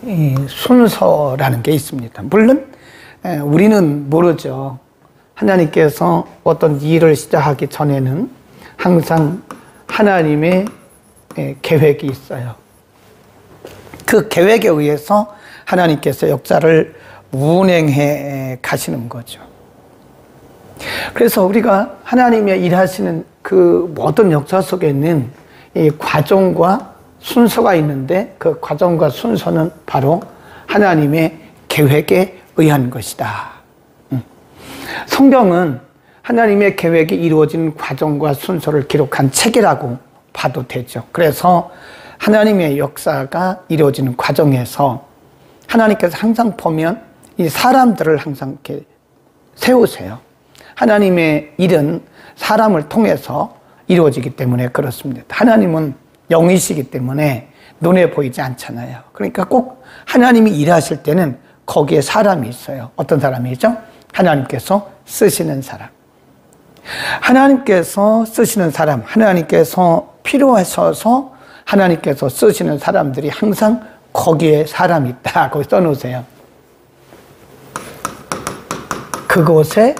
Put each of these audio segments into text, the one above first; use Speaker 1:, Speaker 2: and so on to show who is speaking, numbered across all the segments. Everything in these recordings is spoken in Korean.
Speaker 1: 이 순서라는 게 있습니다. 물론 우리는 모르죠. 하나님께서 어떤 일을 시작하기 전에는 항상 하나님의 계획이 있어요. 그 계획에 의해서 하나님께서 역사를 운행해 가시는 거죠. 그래서 우리가 하나님의 일하시는 그 모든 역사 속에는 이 과정과 순서가 있는데, 그 과정과 순서는 바로 하나님의 계획에 의한 것이다. 성경은 하나님의 계획이 이루어진 과정과 순서를 기록한 책이라고 봐도 되죠. 그래서 하나님의 역사가 이루어지는 과정에서 하나님께서 항상 보면 이 사람들을 항상 이렇게 세우세요. 하나님의 일은 사람을 통해서 이루어지기 때문에 그렇습니다. 하나님은 영이시기 때문에 눈에 보이지 않잖아요. 그러니까 꼭 하나님이 일하실 때는 거기에 사람이 있어요. 어떤 사람이죠? 하나님께서 쓰시는 사람. 하나님께서 쓰시는 사람, 하나님께서 필요하셔서 하나님께서 쓰시는 사람들이 항상 거기에 사람이 있다고 써놓으세요. 그곳에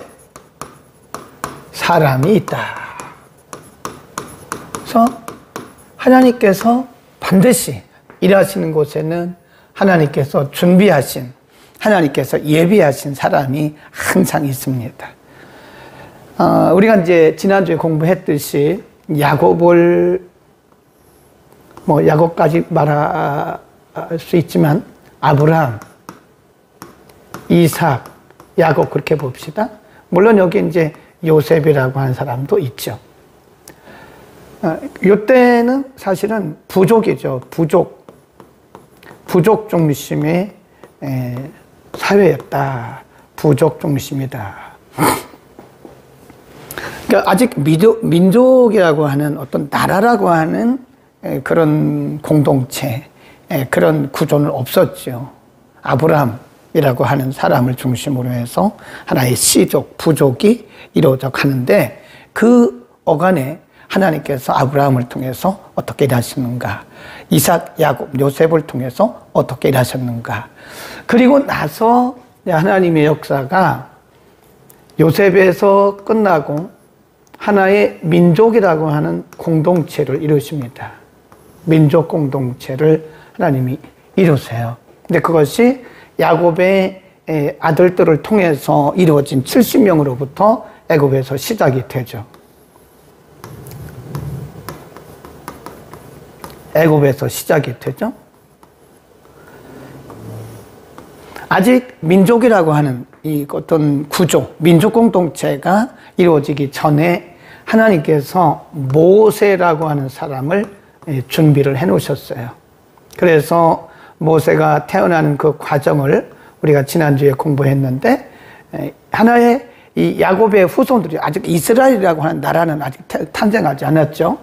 Speaker 1: 사람이 있다. 그래서 하나님께서 반드시 일하시는 곳에는 하나님께서 준비하신, 하나님께서 예비하신 사람이 항상 있습니다. 우리가 이제 지난주에 공부했듯이 야곱을 야곱까지 말할 수 있지만 아브라함, 이삭, 야곱 그렇게 봅시다. 물론 여기 이제 요셉이라고 하는 사람도 있죠. 이때는 사실은 부족이죠. 부족 중심의 사회였다. 부족 중심이다. 그러니까 아직 민족이라고 하는 어떤 나라라고 하는 그런 공동체, 그런 구조는 없었죠. 아브라함이라고 하는 사람을 중심으로 해서 하나의 시족, 부족이 이루어져 가는데, 그 어간에 하나님께서 아브라함을 통해서 어떻게 일하셨는가, 이삭, 야곱, 요셉을 통해서 어떻게 일하셨는가. 그리고 나서 하나님의 역사가 요셉에서 끝나고 하나의 민족이라고 하는 공동체를 이루십니다. 민족 공동체를 하나님이 이루세요. 근데 그것이 야곱의 아들들을 통해서 이루어진 70명으로부터 애굽에서 시작이 되죠. 애굽에서 시작이 되죠. 아직 민족이라고 하는 이 어떤 구조, 민족 공동체가 이루어지기 전에 하나님께서 모세라고 하는 사람을 준비를 해 놓으셨어요. 그래서 모세가 태어나는 그 과정을 우리가 지난주에 공부했는데, 하나의 이 야곱의 후손들이, 아직 이스라엘이라고 하는 나라는 아직 탄생하지 않았죠.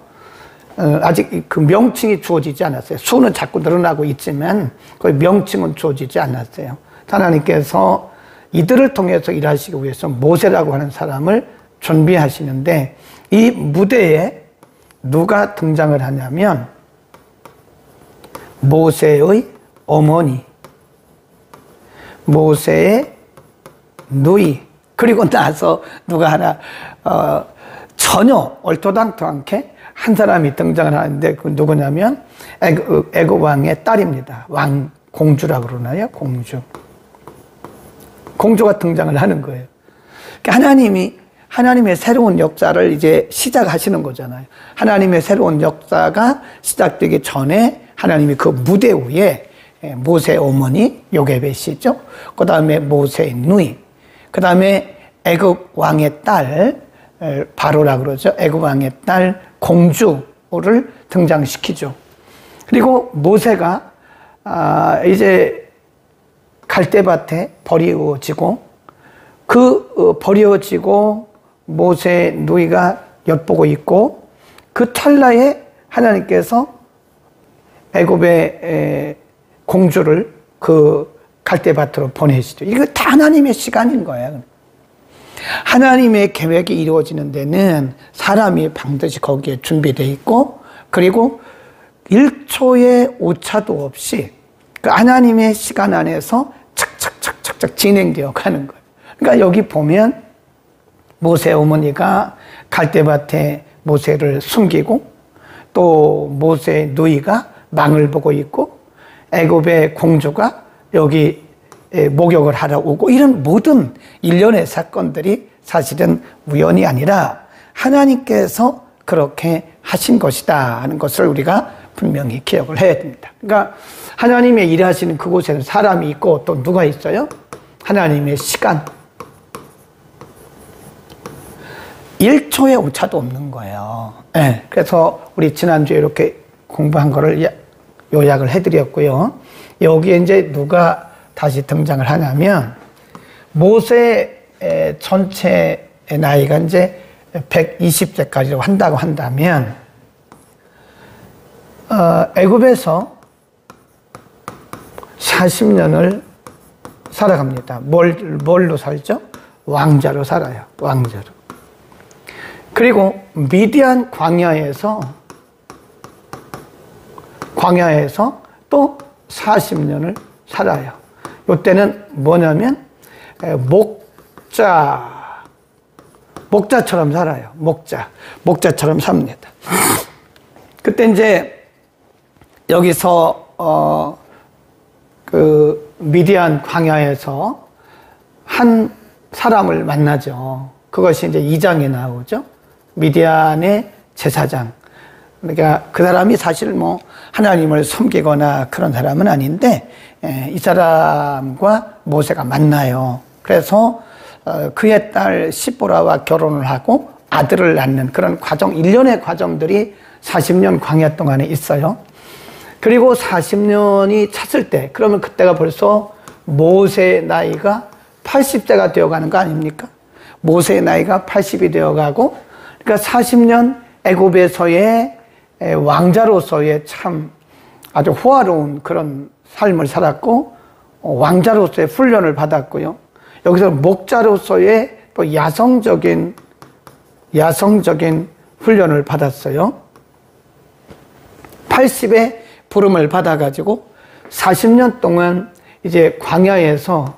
Speaker 1: 아직 그 명칭이 주어지지 않았어요. 수는 자꾸 늘어나고 있지만 그 명칭은 주어지지 않았어요. 하나님께서 이들을 통해서 일하시기 위해서 모세라고 하는 사람을 준비하시는데, 이 무대에 누가 등장을 하냐면 모세의 어머니, 모세의 누이, 그리고 나서 누가 하나 전혀 얼토당토 않게 한 사람이 등장을 하는데, 그 누구냐면 애굽 왕의 딸입니다. 왕 공주라고 그러나요? 공주가 등장을 하는 거예요. 그러니까 하나님의 새로운 역사를 이제 시작하시는 거잖아요. 하나님의 새로운 역사가 시작되기 전에 하나님이 그 무대 위에 모세 어머니 요게벳이죠. 그 다음에 모세의 누이, 그 다음에 애굽 왕의 딸 바로라 그러죠. 애굽 왕의 딸 공주를 등장시키죠. 그리고 모세가 이제 갈대밭에 버려지고, 버려지고 모세 누이가 엿보고 있고, 그 찰나에 하나님께서 애굽의 공주를 그 갈대밭으로 보내시죠. 이거 다 하나님의 시간인 거예요. 하나님의 계획이 이루어지는 데는 사람이 반드시 거기에 준비되어 있고, 그리고 1초의 오차도 없이 그 하나님의 시간 안에서 착착착착착 진행되어 가는 거예요. 그러니까 여기 보면 모세 어머니가 갈대밭에 모세를 숨기고, 또 모세 누이가 망을 보고 있고, 애굽의 공주가 여기 목욕을 하러 오고, 이런 모든 일련의 사건들이 사실은 우연이 아니라 하나님께서 그렇게 하신 것이다 하는 것을 우리가 분명히 기억을 해야 됩니다. 그러니까 하나님의 일하시는 그곳에는 사람이 있고, 또 누가 있어요? 하나님의 시간. 1초의 오차도 없는 거예요. 네, 그래서 우리 지난주에 이렇게 공부한 거를 요약을 해드렸고요. 여기에 이제 누가 다시 등장을 하냐면, 모세 전체 나이가 이제 120세까지로 한다고 한다면, 애굽에서 40년을 살아갑니다. 뭘로 살죠? 왕자로 살아요. 왕자로. 그리고 미디안 광야에서 또 40년을 살아요. 이때는 뭐냐면 목자처럼 살아요. 목자처럼 삽니다. 그때 이제 여기서 그 미디안 광야에서 한 사람을 만나죠. 그것이 이제 2장에 나오죠. 미디안의 제사장. 그러니까 그 사람이 사실 뭐 하나님을 섬기거나 그런 사람은 아닌데, 이 사람과 모세가 만나요. 그래서 그의 딸 시보라와 결혼을 하고 아들을 낳는 그런 과정, 일련의 과정들이 40년 광야 동안에 있어요. 그리고 40년이 찼을 때, 그러면 그때가 벌써 모세의 나이가 80세가 되어가는 거 아닙니까? 모세의 나이가 80이 되어가고, 그러니까 40년 애굽에서의 왕자로서의 참 아주 호화로운 그런 삶을 살았고, 왕자로서의 훈련을 받았고요. 여기서 목자로서의 또 야성적인 훈련을 받았어요. 80의 부름을 받아가지고 40년 동안 이제 광야에서,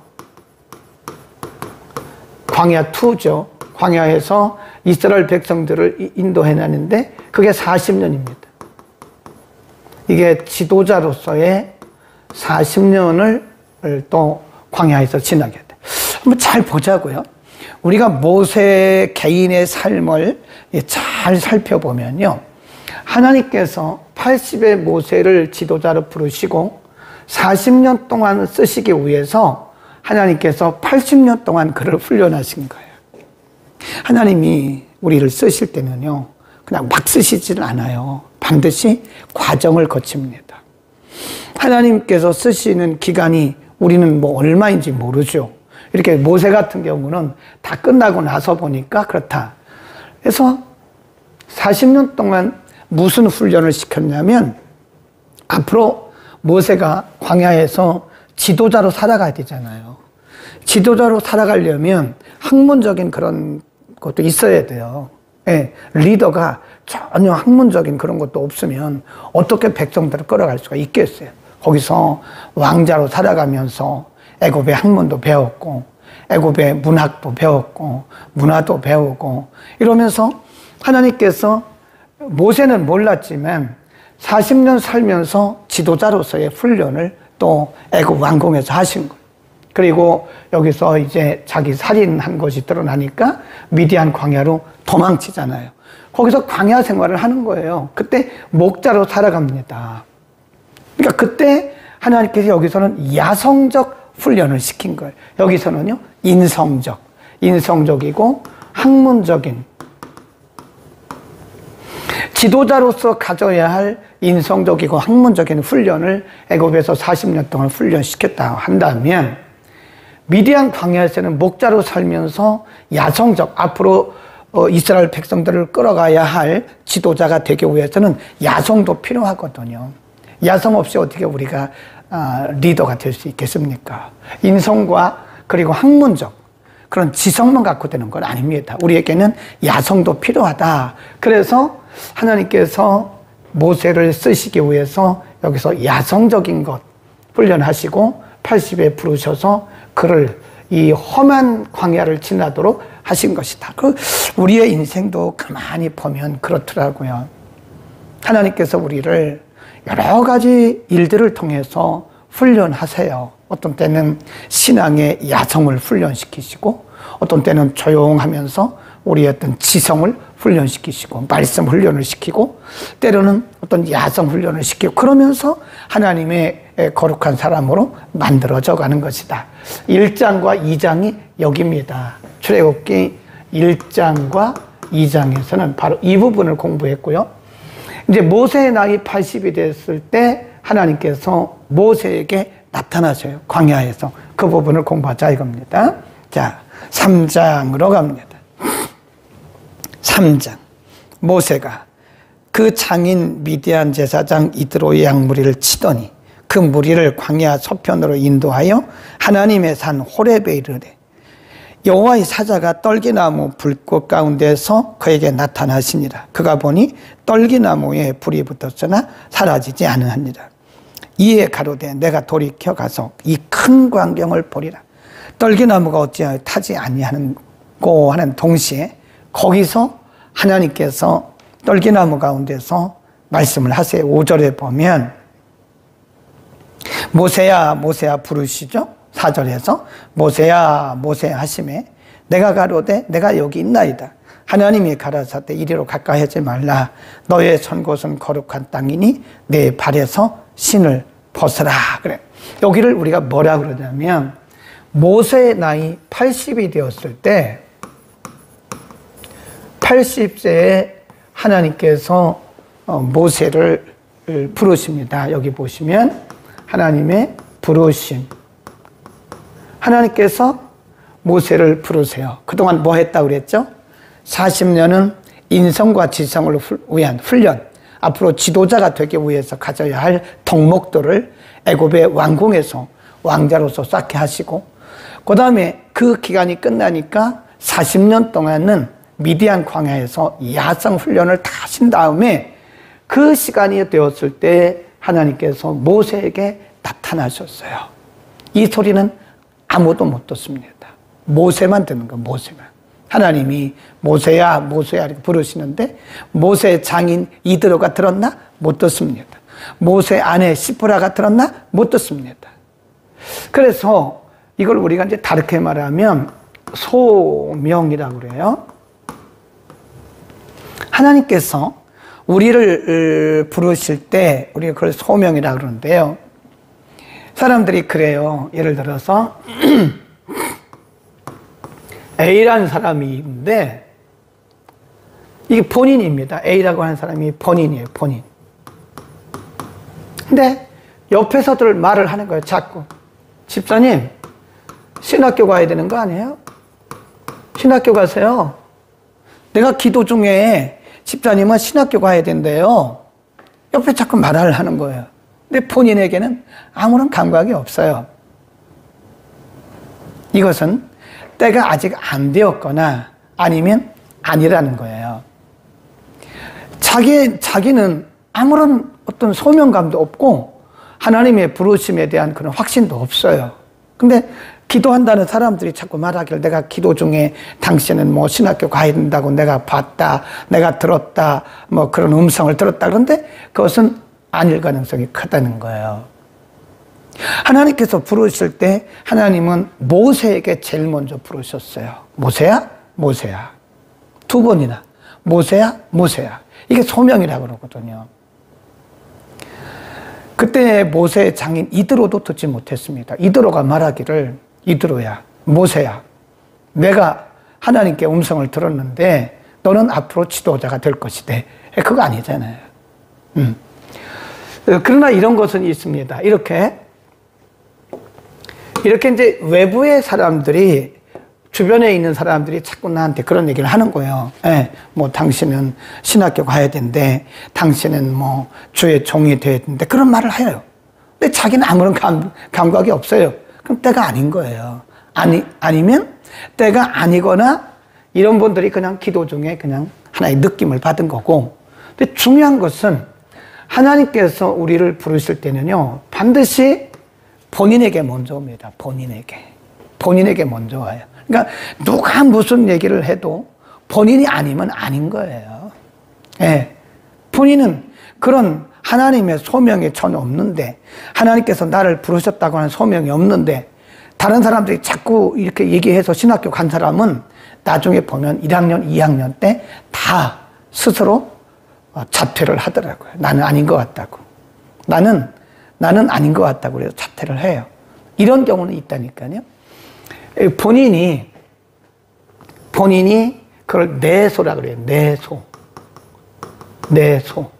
Speaker 1: 광야2죠. 광야에서 이스라엘 백성들을 인도해내는데 그게 40년입니다. 이게 지도자로서의 40년을 또 광야에서 지나게 돼. 한번 잘 보자고요. 우리가 모세 개인의 삶을 잘 살펴보면요, 하나님께서 80의 모세를 지도자로 부르시고 40년 동안 쓰시기 위해서 하나님께서 80년 동안 그를 훈련하신 거예요. 하나님이 우리를 쓰실 때는요, 그냥 막 쓰시지는 않아요. 반드시 과정을 거칩니다. 하나님께서 쓰시는 기간이 우리는 뭐 얼마인지 모르죠. 이렇게 모세 같은 경우는 다 끝나고 나서 보니까 그렇다. 그래서 40년 동안 무슨 훈련을 시켰냐면, 앞으로 모세가 광야에서 지도자로 살아가야 되잖아요. 지도자로 살아가려면 학문적인 그런 것도 있어야 돼요. 예, 리더가 전혀 학문적인 그런 것도 없으면 어떻게 백성들을 끌어갈 수가 있겠어요. 거기서 왕자로 살아가면서 애굽의 학문도 배웠고, 애굽의 문학도 배웠고, 문화도 배우고, 이러면서 하나님께서, 모세는 몰랐지만 40년 살면서 지도자로서의 훈련을 또 애굽 왕궁에서 하신 거예요. 그리고 여기서 이제 자기 살인한 것이 드러나니까 미디안 광야로 도망치잖아요. 거기서 광야 생활을 하는 거예요. 그때 목자로 살아갑니다. 그러니까 그때 하나님께서 여기서는 야성적 훈련을 시킨 거예요. 여기서는요, 인성적이고 학문적인, 지도자로서 가져야 할 인성적이고 학문적인 훈련을 애굽에서 40년 동안 훈련시켰다 한다면, 미디안 광야에서는 목자로 살면서 야성적, 앞으로 이스라엘 백성들을 끌어가야 할 지도자가 되기 위해서는 야성도 필요하거든요. 야성 없이 어떻게 우리가 리더가 될 수 있겠습니까? 인성과 그리고 학문적 그런 지성만 갖고 되는 건 아닙니다. 우리에게는 야성도 필요하다. 그래서 하나님께서 모세를 쓰시기 위해서 여기서 야성적인 것, 훈련하시고 80에 부르셔서 그를 이 험한 광야를 지나도록 하신 것이다. 우리의 인생도 가만히 보면 그렇더라고요. 하나님께서 우리를 여러 가지 일들을 통해서 훈련하세요. 어떤 때는 신앙의 야성을 훈련시키시고, 어떤 때는 조용하면서 우리의 어떤 지성을 훈련시키시고, 말씀 훈련을 시키고, 때로는 어떤 야성 훈련을 시키고, 그러면서 하나님의 거룩한 사람으로 만들어져 가는 것이다. 1장과 2장이 여기입니다. 출애굽기 1장과 2장에서는 바로 이 부분을 공부했고요. 이제 모세의 나이 80이 됐을 때 하나님께서 모세에게 나타나셔요. 광야에서. 그 부분을 공부하자 이겁니다. 자, 3장으로 갑니다. 3장. 모세가 그 장인 미디안 제사장 이드로의 양무리를 치더니 그 무리를 광야 서편으로 인도하여 하나님의 산 호렙에 이르되 여호와의 사자가 떨기나무 불꽃 가운데서 그에게 나타나시니라. 그가 보니 떨기나무에 불이 붙었으나 사라지지 않으니라. 이에 가로되 내가 돌이켜 가서 이 큰 광경을 보리라. 떨기나무가 어찌하여 타지 아니하는고 하는 동시에 거기서 하나님께서 떨기나무 가운데서 말씀을 하세요. 5절에 보면 모세야 모세야 부르시죠. 4절에서 모세야 모세야 하시매 내가 가로되 내가 여기 있나이다. 하나님이 가라사대 이리로 가까이 하지 말라. 너의 선 곳은 거룩한 땅이니 내 발에서 신을 벗으라. 그래. 여기를 우리가 뭐라 그러냐면 모세의 나이 80이 되었을 때 80세에 하나님께서 모세를 부르십니다. 여기 보시면 하나님의 부르심. 하나님께서 모세를 부르세요. 그동안 뭐 했다고 그랬죠? 40년은 인성과 지성을 위한 훈련, 앞으로 지도자가 되기 위해서 가져야 할 덕목들을 애굽의 왕궁에서 왕자로서 쌓게 하시고, 그 다음에 그 기간이 끝나니까 40년 동안은 미디안 광야에서 야성 훈련을 다 하신 다음에 그 시간이 되었을 때 하나님께서 모세에게 나타나셨어요. 이 소리는 아무도 못 듣습니다. 모세만 듣는 거예요. 모세만. 하나님이 모세야 모세야 이렇게 부르시는데 모세의 장인 이드로가 들었나? 못 듣습니다. 모세 아내 시프라가 들었나? 못 듣습니다. 그래서 이걸 우리가 이제 다르게 말하면 소명이라고 그래요. 하나님께서 우리를 부르실 때 우리가 그걸 소명이라고 그러는데요. 사람들이 그래요. 예를 들어서 A라는 사람이 있는데 이게 본인입니다. A라고 하는 사람이 본인이에요. 본인. 근데 옆에서들 말을 하는 거예요. 자꾸. 집사님, 신학교 가야 되는 거 아니에요? 신학교 가세요. 내가 기도 중에 집사님은 신학교 가야 된대요. 옆에 자꾸 말을 하는 거예요. 근데 본인에게는 아무런 감각이 없어요. 이것은 때가 아직 안 되었거나 아니면 아니라는 거예요. 자기는 아무런 어떤 소명감도 없고 하나님의 부르심에 대한 그런 확신도 없어요. 근데 기도한다는 사람들이 자꾸 말하기를 내가 기도 중에 당신은 뭐 신학교 가야 된다고 내가 봤다, 내가 들었다, 뭐 그런 음성을 들었다. 그런데 그것은 아닐 가능성이 크다는 거예요. 하나님께서 부르실 때 하나님은 모세에게 제일 먼저 부르셨어요. 모세야, 모세야. 2번이나 모세야, 모세야. 이게 소명이라고 그러거든요. 그때 모세의 장인 이드로도 듣지 못했습니다. 이드로가 말하기를 이드로야, 모세야, 내가 하나님께 음성을 들었는데 너는 앞으로 지도자가 될 것이대. 그거 아니잖아요. 그러나 이런 것은 있습니다. 이렇게 이제 외부의 사람들이 주변에 있는 사람들이 자꾸 나한테 그런 얘기를 하는 거예요. 뭐 당신은 신학교 가야 된대. 당신은 뭐 주의 종이 돼야 된대. 그런 말을 해요. 근데 자기는 아무런 감각이 없어요. 그럼 때가 아닌 거예요. 아니면 때가 아니거나 이런 분들이 그냥 기도 중에 그냥 하나의 느낌을 받은 거고. 근데 중요한 것은 하나님께서 우리를 부르실 때는요, 반드시 본인에게 먼저 옵니다. 본인에게 먼저 와요. 그러니까 누가 무슨 얘기를 해도 본인이 아니면 아닌 거예요. 예. 본인은 그런 하나님의 소명이 전혀 없는데, 하나님께서 나를 부르셨다고 하는 소명이 없는데, 다른 사람들이 자꾸 이렇게 얘기해서 신학교 간 사람은 나중에 보면 1학년, 2학년 때 다 스스로 자퇴를 하더라고요. 나는 아닌 것 같다고. 나는 아닌 것 같다고 그래서 자퇴를 해요. 이런 경우는 있다니까요. 본인이 그걸 내소라 그래요. 내소.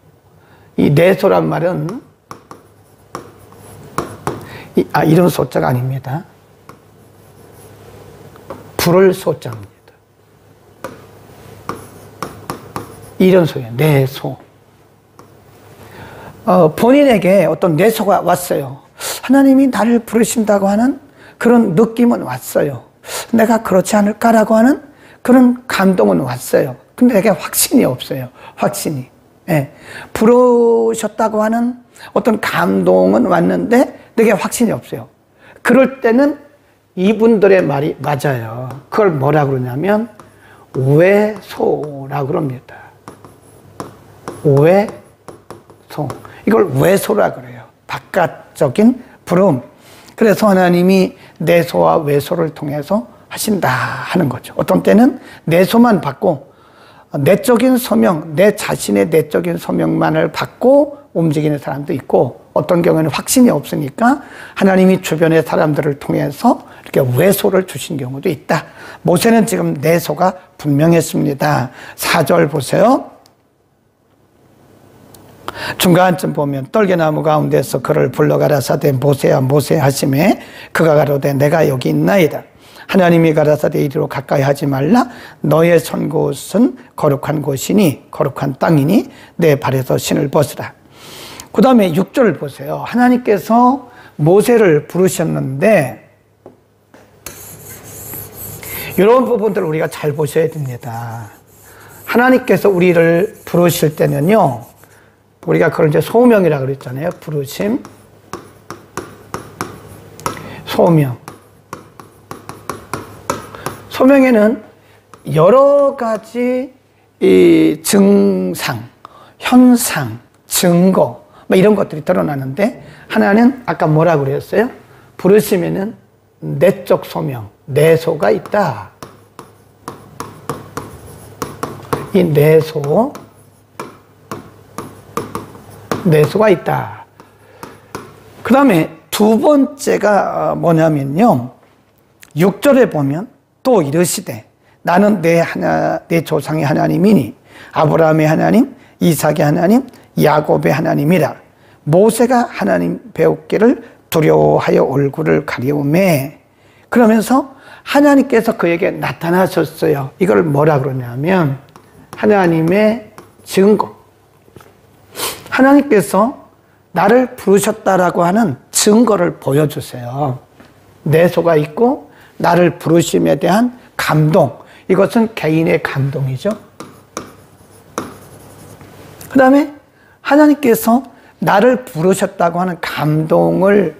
Speaker 1: 이 내소란 말은 이런 소자가 아닙니다. 부를 소자입니다. 이런 소예요. 내소. 본인에게 어떤 내소가 왔어요. 하나님이 나를 부르신다고 하는 그런 느낌은 왔어요. 내가 그렇지 않을까라고 하는 그런 감동은 왔어요. 근데 내게 확신이 없어요. 확신이. 예. 부르셨다고 하는 어떤 감동은 왔는데 내게 확신이 없어요. 그럴 때는 이분들의 말이 맞아요. 그걸 뭐라 그러냐면 외소라고 그럽니다. 외소. 이걸 외소라 그래요. 바깥적인 부름. 그래서 하나님이 내소와 외소를 통해서 하신다 하는 거죠. 어떤 때는 내소만 받고 내적인 소명, 내 자신의 내적인 소명만을 받고 움직이는 사람도 있고, 어떤 경우에는 확신이 없으니까 하나님이 주변의 사람들을 통해서 이렇게 외소를 주신 경우도 있다. 모세는 지금 내소가 분명했습니다. 4절 보세요. 중간쯤 보면 떨개나무 가운데서 그를 불러 가라사대 모세야 모세 하심에 그가 가로되 내가 여기 있나이다. 하나님이 가라사대 이리로 가까이 하지 말라. 너의 선 곳은 거룩한 곳이니 거룩한 땅이니 내 발에서 신을 벗으라. 그 다음에 6절 보세요. 하나님께서 모세를 부르셨는데 이런 부분들을 우리가 잘 보셔야 됩니다. 하나님께서 우리를 부르실 때는요, 우리가 그걸 이제 소명이라고 그랬잖아요. 부르심, 소명. 소명에는 여러 가지 이 증상, 현상, 증거 이런 것들이 드러나는데, 하나는 아까 뭐라고 그랬어요? 부르심에는 내적 소명, 내소가 있다. 이 내소가 있다. 그 다음에 두 번째가 뭐냐면요, 6절에 보면 또 이르시되 나는 내 조상의 하나님이니 아브라함의 하나님, 이삭의 하나님, 야곱의 하나님이라. 모세가 하나님 배우기를 두려워하여 얼굴을 가리우매. 그러면서 하나님께서 그에게 나타나셨어요. 이걸 뭐라 그러냐면 하나님의 증거. 하나님께서 나를 부르셨다라고 하는 증거를 보여주세요. 내소가 있고 나를 부르심에 대한 감동. 이것은 개인의 감동이죠. 그 다음에 하나님께서 나를 부르셨다고 하는 감동을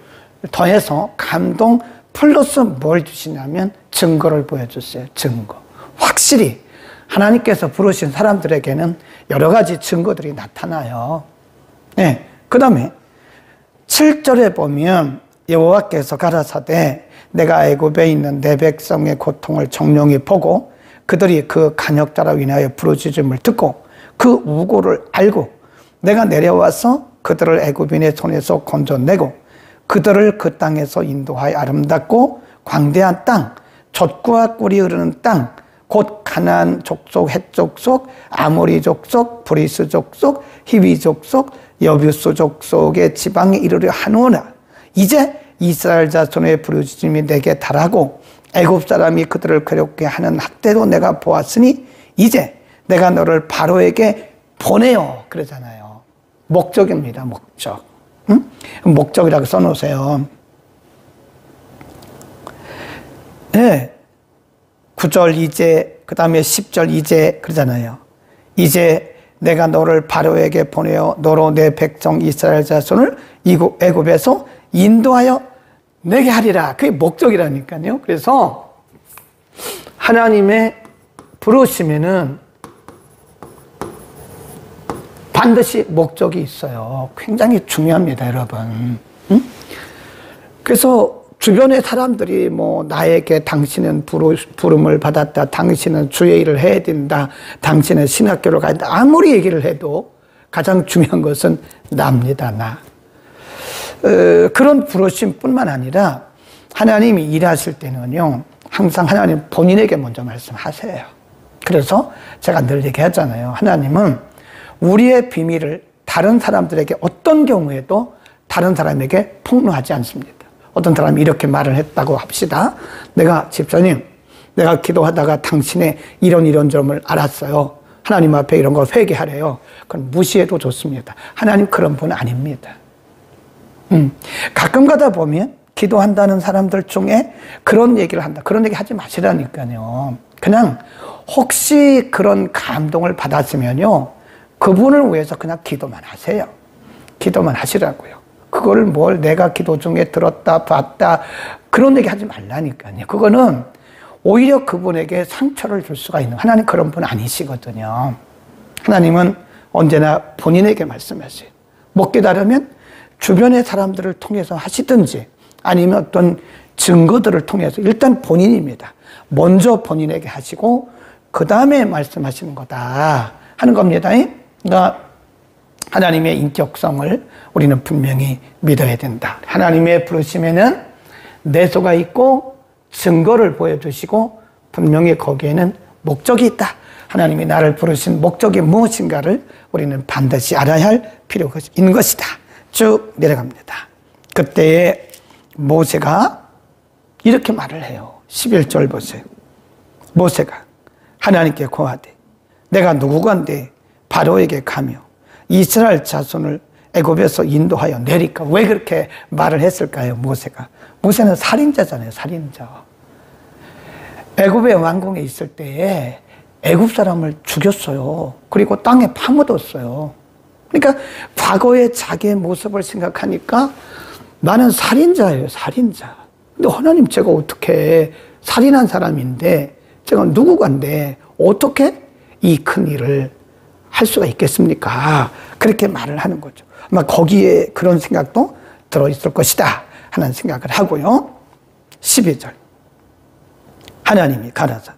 Speaker 1: 더해서 감동 플러스 뭘 주시냐면 증거를 보여줬어요. 증거. 확실히 하나님께서 부르신 사람들에게는 여러 가지 증거들이 나타나요. 네. 그 다음에 7절에 보면 여호와께서 가라사대 내가 애굽에 있는 내 백성의 고통을 정령히 보고 그들이 그 간역자로 인하여 부르짖음을 듣고 그 우고를 알고 내가 내려와서 그들을 애굽인의 손에서 건져내고 그들을 그 땅에서 인도하여 아름답고 광대한 땅, 젖과 꿀이 흐르는 땅, 곧 가나안 족속, 헷 족속, 아모리 족속, 브리스 족속, 히위 족속, 여뷰스 족속의 지방에 이르려 하노라. 이제 이스라엘 자손의 부르짖음이 내게 달하고 애굽 사람이 그들을 괴롭게 하는 학대도 내가 보았으니 이제 내가 너를 바로에게 보내요. 그러잖아요. 목적입니다. 목적. 응? 목적이라고 써놓으세요. 네. 9절 이제, 그 다음에 10절 이제 그러잖아요. 이제 내가 너를 바로에게 보내어 너로 내 백성 이스라엘 자손을 애굽에서 인도하여 내게 하리라. 그게 목적이라니까요. 그래서 하나님의 부르심에는 반드시 목적이 있어요. 굉장히 중요합니다, 여러분. 응? 그래서 주변의 사람들이 뭐 나에게 당신은 부름을 받았다, 당신은 주의 일을 해야 된다, 당신은 신학교를 가야 된다, 아무리 얘기를 해도 가장 중요한 것은 나입니다, 나. 그런 부르심뿐만 아니라 하나님이 일하실 때는요, 항상 하나님 본인에게 먼저 말씀하세요. 그래서 제가 늘 얘기하잖아요. 하나님은 우리의 비밀을 다른 사람들에게 어떤 경우에도 다른 사람에게 폭로하지 않습니다. 어떤 사람이 이렇게 말을 했다고 합시다. 내가 집사님, 내가 기도하다가 당신의 이런 점을 알았어요. 하나님 앞에 이런 걸 회개하래요. 그건 무시해도 좋습니다. 하나님 그런 분 아닙니다. 가끔 가다 보면 기도한다는 사람들 중에 그런 얘기를 한다. 그런 얘기 하지 마시라니까요. 그냥 혹시 그런 감동을 받았으면요, 그분을 위해서 그냥 기도만 하세요. 기도만 하시라고요. 그걸 뭘 내가 기도 중에 들었다, 봤다, 그런 얘기 하지 말라니까요. 그거는 오히려 그분에게 상처를 줄 수가 있는, 하나님 그런 분 아니시거든요. 하나님은 언제나 본인에게 말씀하세요. 못 깨달으면 주변의 사람들을 통해서 하시든지 아니면 어떤 증거들을 통해서 일단 본인입니다. 먼저 본인에게 하시고 그 다음에 말씀하시는 거다 하는 겁니다. 그러니까 하나님의 인격성을 우리는 분명히 믿어야 된다. 하나님의 부르심에는 내소가 있고 증거를 보여주시고 분명히 거기에는 목적이 있다. 하나님이 나를 부르신 목적이 무엇인가를 우리는 반드시 알아야 할 필요가 있는 것이다. 쭉 내려갑니다. 그때에 모세가 이렇게 말을 해요. 11절 보세요. 모세가 하나님께 고하되 내가 누구건데 바로에게 가며 이스라엘 자손을 애굽에서 인도하여 내릴까? 왜 그렇게 말을 했을까요? 모세가. 모세는 살인자잖아요. 살인자. 애굽의 왕궁에 있을 때에 애굽 사람을 죽였어요. 그리고 땅에 파묻었어요. 그러니까 과거의 자기의 모습을 생각하니까 나는 살인자예요. 살인자. 근데 하나님, 제가 어떻게 살인한 사람인데 제가 누구간데 어떻게 이 큰 일을 할 수가 있겠습니까? 그렇게 말을 하는 거죠. 아마 거기에 그런 생각도 들어있을 것이다 하는 생각을 하고요. 12절 하나님이 가라사대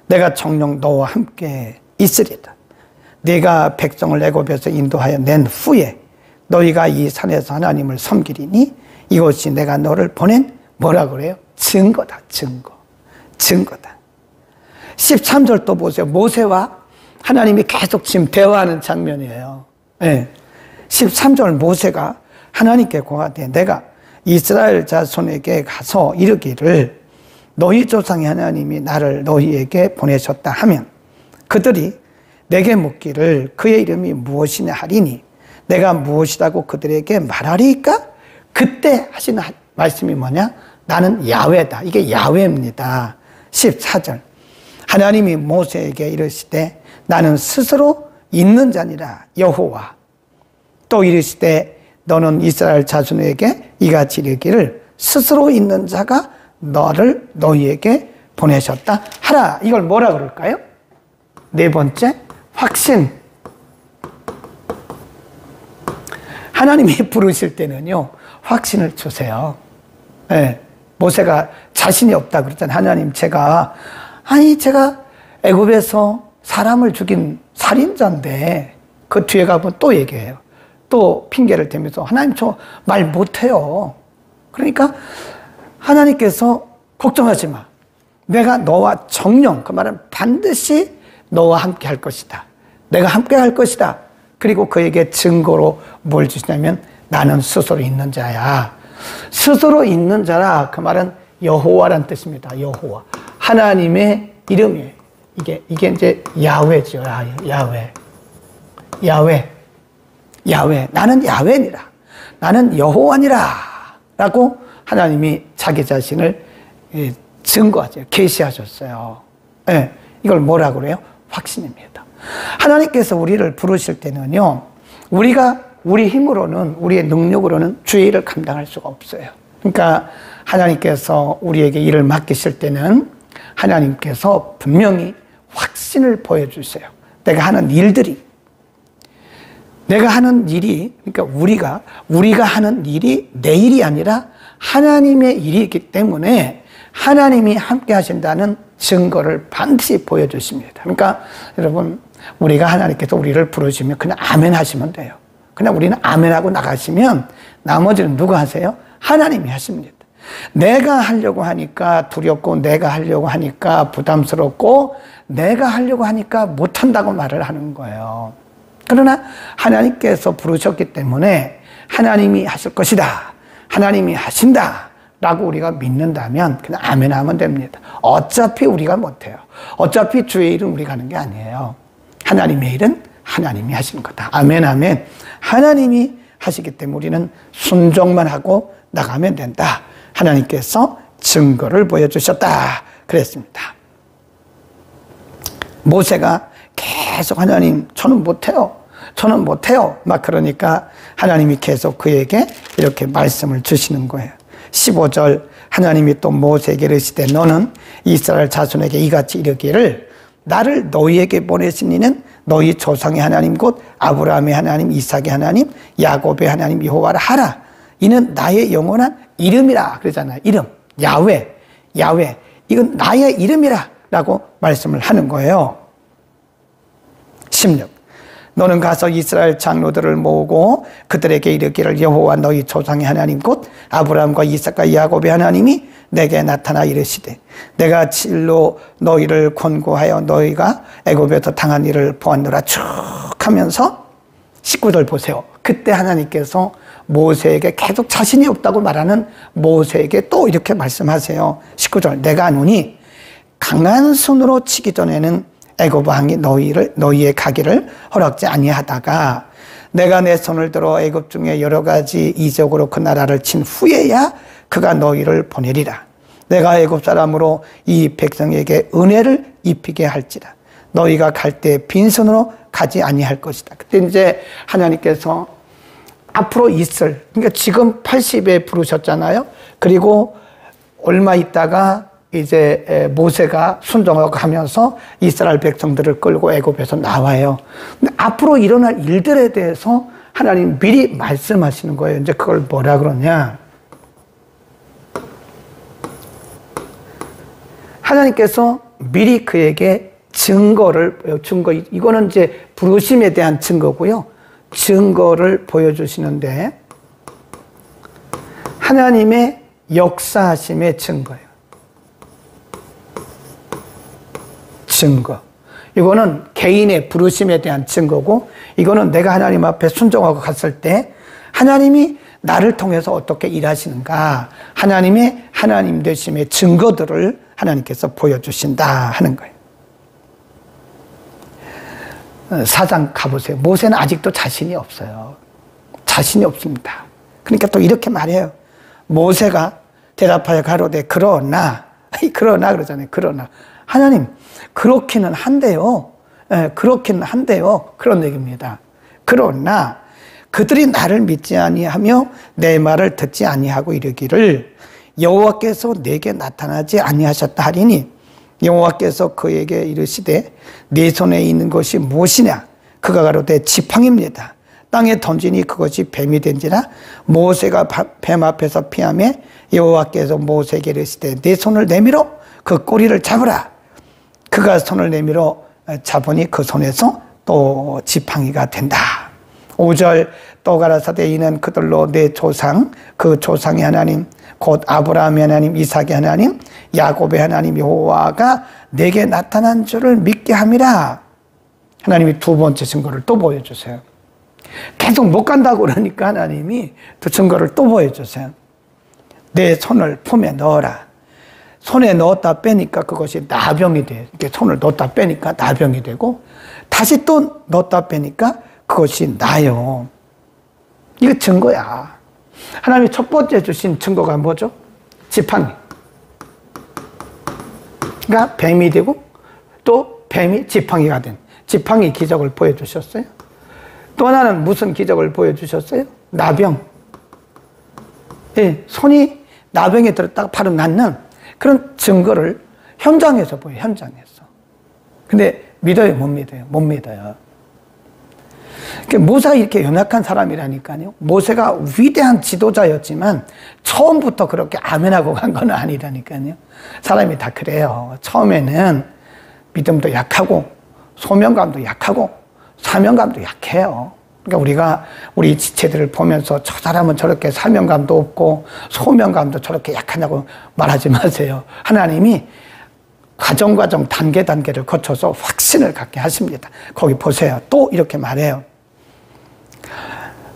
Speaker 1: 내가 정녕 너와 함께 있으리다. 네가 백성을 애굽에서 인도하여 낸 후에 너희가 이 산에서 하나님을 섬기리니 이것이 내가 너를 보낸 뭐라 그래요? 증거다. 증거다. 13절 또 보세요. 모세와 하나님이 계속 지금 대화하는 장면이에요. 네. 13절 모세가 하나님께 고하되 내가 이스라엘 자손에게 가서 이르기를 너희 조상의 하나님이 나를 너희에게 보내셨다 하면 그들이 내게 묻기를 그의 이름이 무엇이냐 하리니 내가 무엇이라고 그들에게 말하리까? 그때 하시는 말씀이 뭐냐? 나는 야훼다. 이게 야훼입니다. 14절 하나님이 모세에게 이르시되 나는 스스로 있는 자니라 여호와. 또 이르시되 너는 이스라엘 자손에게 이같이 이르기를 스스로 있는 자가 너를 너희에게 보내셨다 하라. 이걸 뭐라 그럴까요? 네 번째, 확신. 하나님이 부르실 때는요, 확신을 주세요. 네. 모세가 자신이 없다 그랬잖아요. 하나님, 제가 애굽에서 사람을 죽인 살인자인데, 그 뒤에 가면 또 얘기해요. 또 핑계를 대면서 하나님 저 말 못해요. 그러니까 하나님께서 걱정하지 마. 내가 너와 정령, 그 말은 반드시 너와 함께 할 것이다. 내가 함께 할 것이다. 그리고 그에게 증거로 뭘 주시냐면 나는 스스로 있는 자야. 스스로 있는 자라, 그 말은 여호와란 뜻입니다. 여호와. 하나님의 이름이에요. 이게 이제 야훼죠. 야훼. 나는 야훼니라. 나는 여호와니라. 라고 하나님이 자기 자신을 증거하죠. 계시하셨어요. 네, 이걸 뭐라 그래요? 확신입니다. 하나님께서 우리를 부르실 때는요, 우리가 우리 힘으로는, 우리의 능력으로는 주의 일을 감당할 수가 없어요. 그러니까 하나님께서 우리에게 일을 맡기실 때는 하나님께서 분명히 확신을 보여주세요. 내가 하는 일이, 그러니까 우리가 하는 일이 내 일이 아니라 하나님의 일이기 때문에 하나님이 함께 하신다는 증거를 반드시 보여주십니다. 그러니까 여러분, 우리가 하나님께서 우리를 부르시면 그냥 아멘 하시면 돼요. 그냥 우리는 아멘 하고 나가시면 나머지는 누가 하세요? 하나님이 하십니다. 내가 하려고 하니까 두렵고, 내가 하려고 하니까 부담스럽고, 내가 하려고 하니까 못한다고 말을 하는 거예요. 그러나 하나님께서 부르셨기 때문에 하나님이 하실 것이다, 하나님이 하신다 라고 우리가 믿는다면 그냥 아멘 하면 됩니다. 어차피 우리가 못해요. 어차피 주의 일은 우리가 하는 게 아니에요. 하나님의 일은 하나님이 하시는 거다. 아멘, 아멘. 하나님이 하시기 때문에 우리는 순종만 하고 나가면 된다. 하나님께서 증거를 보여주셨다 그랬습니다. 모세가 계속 하나님, 저는 못해요 막 그러니까 하나님이 계속 그에게 이렇게 말씀을 주시는 거예요. 15절, 하나님이 또 모세에게 이르시되 너는 이스라엘 자손에게 이같이 이르기를 나를 너희에게 보내신 이는 너희 조상의 하나님 곧 아브라함의 하나님, 이삭의 하나님, 야곱의 하나님 여호와라 하라. 이는 나의 영원한 이름이라 그러잖아요. 이름, 야훼. 이건 나의 이름이라 라고 말씀을 하는 거예요. 16. 너는 가서 이스라엘 장로들을 모으고 그들에게 이르기를 여호와 너희 조상의 하나님 곧 아브라함과 이삭과 야곱의 하나님이 내게 나타나 이르시되 내가 진로 너희를 권고하여 너희가 애굽에서 당한 일을 보았노라 쭉 하면서 19절 보세요. 그때 하나님께서 모세에게 계속 자신이 없다고 말하는 모세에게 또 이렇게 말씀하세요. 19절, 내가 아노니 강한 손으로 치기 전에는 애굽 왕이 너희의 가기를 허락지 아니하다가 내가 내 손을 들어 애굽 중에 여러 가지 이적으로 그 나라를 친 후에야 그가 너희를 보내리라. 내가 애굽 사람으로 이 백성에게 은혜를 입히게 할지라. 너희가 갈 때 빈손으로 가지 아니할 것이다. 그때 이제 하나님께서 앞으로 있을, 그러니까 지금 80에 부르셨잖아요. 그리고 얼마 있다가 이제 모세가 순종하고 가면서 이스라엘 백성들을 끌고 애굽에서 나와요. 근데 앞으로 일어날 일들에 대해서 하나님 미리 말씀하시는 거예요. 이제 그걸 뭐라 그러냐? 하나님께서 미리 그에게 증거, 이거는 이제 부르심에 대한 증거고요. 증거를 보여주시는데 하나님의 역사하심의 증거예요. 증거. 이거는 개인의 부르심에 대한 증거고, 이거는 내가 하나님 앞에 순종하고 갔을 때 하나님이 나를 통해서 어떻게 일하시는가, 하나님의 하나님 되심의 증거들을 하나님께서 보여주신다 하는 거예요. 4장 가보세요. 모세는 아직도 자신이 없어요. 자신이 없습니다. 그러니까 또 이렇게 말해요. 모세가 대답하여 가로되 그러나 그러잖아요. 그러나 하나님, 그렇기는 한데요. 그렇기는 한데요. 그런 얘기입니다. 그러나 그들이 나를 믿지 아니하며 내 말을 듣지 아니하고 이르기를 여호와께서 내게 나타나지 아니하셨다 하리니 여호와께서 그에게 이르시되 네 손에 있는 것이 무엇이냐? 그가 가로되 지팡이입니다. 땅에 던지니 그것이 뱀이 된지라. 모세가 뱀 앞에서 피하며 여호와께서 모세에게 이르시되 네 손을 내밀어 그 꼬리를 잡으라. 그가 손을 내밀어 잡으니 그 손에서 또 지팡이가 된다. 5절, 또 가라사대 이는 그들로 내 조상, 그 조상의 하나님 곧 아브라함의 하나님, 이삭의 하나님, 야곱의 하나님 여호와가 내게 나타난 줄을 믿게 함이라. 하나님이 두 번째 증거를 또 보여주세요. 계속 못 간다고 그러니까 하나님이 또 증거를 또 보여주세요. 내 손을 품에 넣어라. 손에 넣었다 빼니까 그것이 나병이 돼. 이렇게 손을 넣었다 빼니까 나병이 되고, 다시 또 넣었다 빼니까 그것이 나요. 이거 증거야. 하나님이 첫 번째 주신 증거가 뭐죠? 지팡이. 그러니까 뱀이 되고 또 뱀이 지팡이가 된, 지팡이 기적을 보여주셨어요. 또 하나는 무슨 기적을 보여주셨어요? 나병. 예, 손이 나병에 들었다가 바로 낫는 그런 증거를 현장에서 보여요. 현장에서. 근데 믿어요? 못 믿어요? 못 믿어요. 모세가 이렇게 연약한 사람이라니까요. 모세가 위대한 지도자였지만 처음부터 그렇게 아멘하고 간 건 아니라니까요. 사람이 다 그래요. 처음에는 믿음도 약하고 소명감도 약하고 사명감도 약해요. 그러니까 우리 지체들을 보면서 저 사람은 저렇게 사명감도 없고 소명감도 저렇게 약하냐고 말하지 마세요. 하나님이 과정 단계를 거쳐서 확신을 갖게 하십니다. 거기 보세요. 또 이렇게 말해요.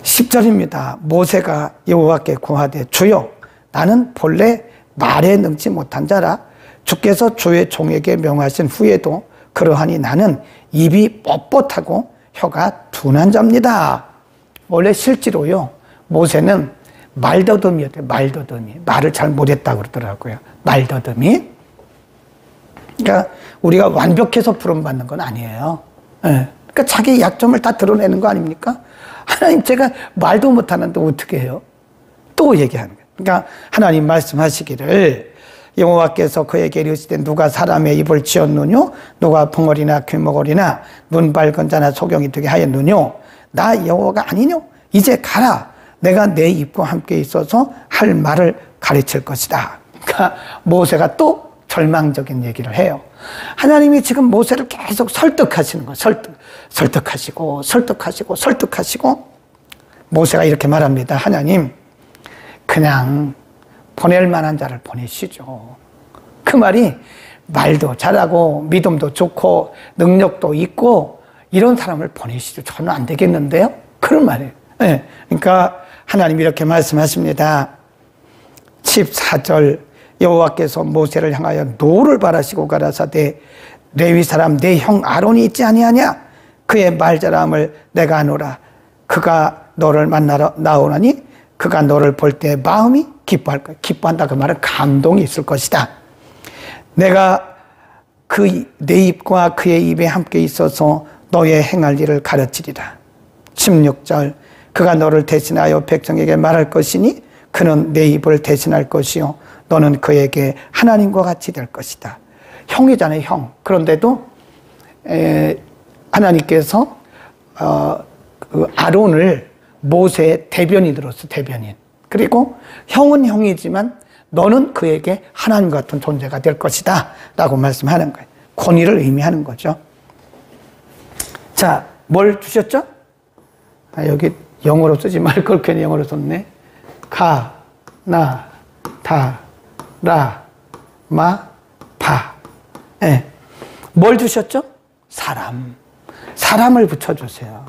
Speaker 1: 10절입니다. 모세가 여호와께 구하되 주여 나는 본래 말에 능치 못한 자라 주께서 주의 종에게 명하신 후에도 그러하니 나는 입이 뻣뻣하고 혀가 둔한 자입니다. 원래 실제로요 모세는 말더듬이었대요. 말더듬이. 말을 잘 못했다고 그러더라고요. 말더듬이. 그러니까 우리가 완벽해서 부름받는 건 아니에요. 네. 그러니까 자기 약점을 다 드러내는 거 아닙니까? 하나님 제가 말도 못하는데 어떻게 해요? 또 얘기하는 거예요. 그러니까 하나님 말씀하시기를 여호와께서 그에게 이르시되 누가 사람의 입을 지었느뇨? 누가 붕어리나 귀머거리나 눈 밝은 자나 소경이 되게 하였느뇨? 나 여호와가 아니뇨? 이제 가라. 내가 내 입과 함께 있어서 할 말을 가르칠 것이다. 그러니까 모세가 또 절망적인 얘기를 해요. 하나님이 지금 모세를 계속 설득하시는 거예요. 설득하시고 모세가 이렇게 말합니다. 하나님 그냥 보낼 만한 자를 보내시죠. 그 말이 말도 잘하고 믿음도 좋고 능력도 있고 이런 사람을 보내시죠. 저는 안 되겠는데요? 그런 말이에요. 네. 그러니까 하나님이 이렇게 말씀하십니다. 14절 여호와께서 모세를 향하여 노를 바라시고 가라사대 레위 사람 내 형 아론이 있지 아니하냐? 그의 말잘함을 내가 아노라. 그가 너를 만나러 나오나니 그가 너를 볼 때 마음이 기뻐할 거야. 기뻐한다 그 말은 감동이 있을 것이다. 내가 내 입과 그의 입에 함께 있어서 너의 행할 일을 가르치리라. 16절 그가 너를 대신하여 백성에게 말할 것이니 그는 내 입을 대신할 것이요 너는 그에게 하나님과 같이 될 것이다. 형이잖아요, 형. 그런데도 하나님께서 그 아론을 모세의 대변인으로서 대변인. 그리고 형은 형이지만 너는 그에게 하나님 같은 존재가 될 것이다 라고 말씀하는 거예요. 권위를 의미하는 거죠. 자, 뭘 주셨죠? 여기 영어로 쓰지 말 걸 괜히 영어로 썼네. 가, 나, 다, 라, 마, 파. 네. 뭘 주셨죠? 사람. 사람을 붙여주세요.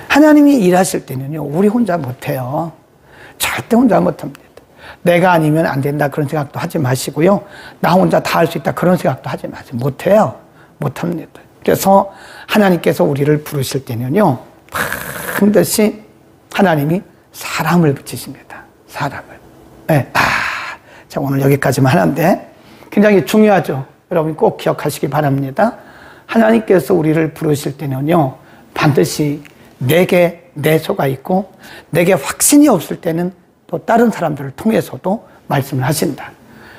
Speaker 1: 하나님이 일하실 때는요, 우리 혼자 못해요. 절대 혼자 못합니다. 내가 아니면 안 된다 그런 생각도 하지 마시고요. 나 혼자 다 할 수 있다 그런 생각도 하지 마세요. 못해요. 못합니다. 그래서 하나님께서 우리를 부르실 때는요, 반드시 하나님이 사람을 붙이십니다. 사람을. 네. 자, 오늘 여기까지만 하는데 굉장히 중요하죠. 여러분 꼭 기억하시기 바랍니다. 하나님께서 우리를 부르실 때는요, 반드시 내게 내소가 있고 내게 확신이 없을 때는 또 다른 사람들을 통해서도 말씀을 하신다.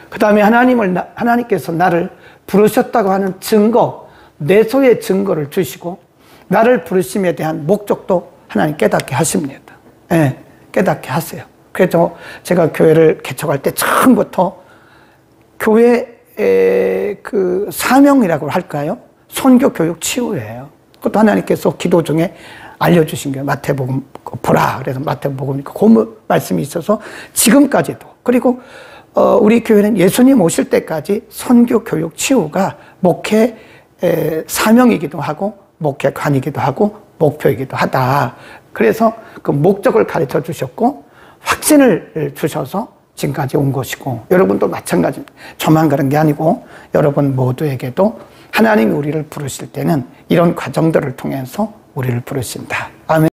Speaker 1: 그 다음에 하나님께서 나를 부르셨다고 하는 증거, 내소의 증거를 주시고 나를 부르심에 대한 목적도 하나님 깨닫게 하십니다. 네, 깨닫게 하세요. 그래서 제가 교회를 개척할 때 처음부터 교회의 그 사명이라고 할까요? 선교 교육 치유예요. 그것도 하나님께서 기도 중에 알려주신 게 마태복음 보라. 그래서 마태복음 그 말씀이 있어서 지금까지도. 그리고 우리 교회는 예수님 오실 때까지 선교 교육 치유가 목회 사명이기도 하고 목회관이기도 하고 목표이기도 하다. 그래서 그 목적을 가르쳐 주셨고 확신을 주셔서 지금까지 온 것이고 여러분도 마찬가지입니다. 저만 그런 게 아니고 여러분 모두에게도 하나님이 우리를 부르실 때는 이런 과정들을 통해서 우리를 부르신다. 아멘.